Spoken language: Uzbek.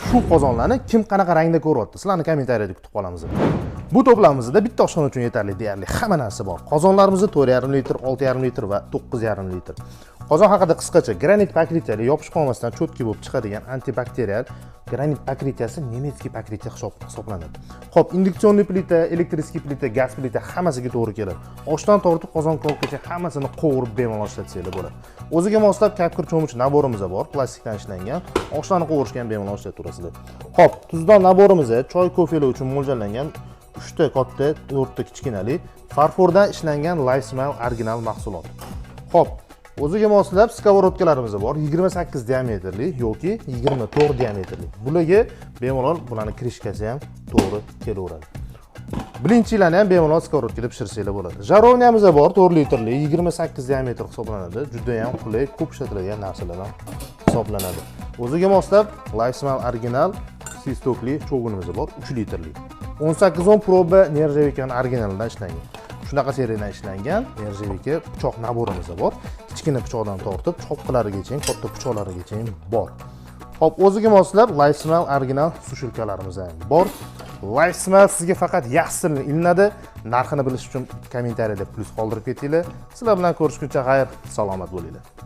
shu qozonlarni kim qanaqa rangda ko'ryapti? Sizlarni kommentariyada kutib qolamiz. Bu to'plamimizda bitta oshxona uchun yetarli deyarli hamma narsa bor. Qozonlarimiz 4,5 litr, 6,5 litr va 9,5 litr. Qozon haqida qisqacha granit pakritiyali yopishib qolmasdan cho'tki bo'lib chiqadigan antibakterial granit pakritiyasi nemetskiy pakritiya hisoblanadi. Xo'p, induksionli plita, elektriskiy plita, gaz plita hammasiga to'g'ri keladi. Oshdan tortib qozon qolgacha hammasini qovurib bemalol ishlatsanglar bo'ladi. O'ziga moslab kapkir cho'mich naborimiz bor, plastikdan ishlangan. Oshlarni qovurishga ham bemalol ishlataverasizlar. Xo'p, tuzdon naborimiz choy, kofelar uchun mo'ljallangan 3 ta katta, 4 ta kichkinali farfordan ishlangan Lifesmile original mahsulot. Xo'p, o'ziga moslab skоворodkalarimiz bor, 28 diametrli yoki 24 diametrli. Bularga bemalol bularning kirishkasi ham to'g'ri kelaveradi. Bilinchilarni ham bemalol skоворodkada pishirsanglar bo'ladi. Jarovniyamiz bor, 4 litrli, 28 diametr hisoblanadi. Juda ham qulay, ko'p ishlatiladigan narsalardan hisoblanadi. O'ziga moslab Lifesmile original sistokli cho'g'inimiz bor, 3 litrli. 18 proba nerjavikaning originalidan ishlangan. Shunaqa seriyadan ishlangan nerjavika pichoq naborimiz bor. Kichkina pichoqdan tortib chopqilarigacha, katta pichoqlarigacha bor. Hop, o'ziga moslab Lifesmile original sushilkalarimiz ham bor. Lifesmile sizga faqat yaxshisin ilinadi. Narxini bilish uchun kommentariyada plus qoldirib ketinglar. Sizlar bilan ko'rishguncha xayr, salomat bo'linglar.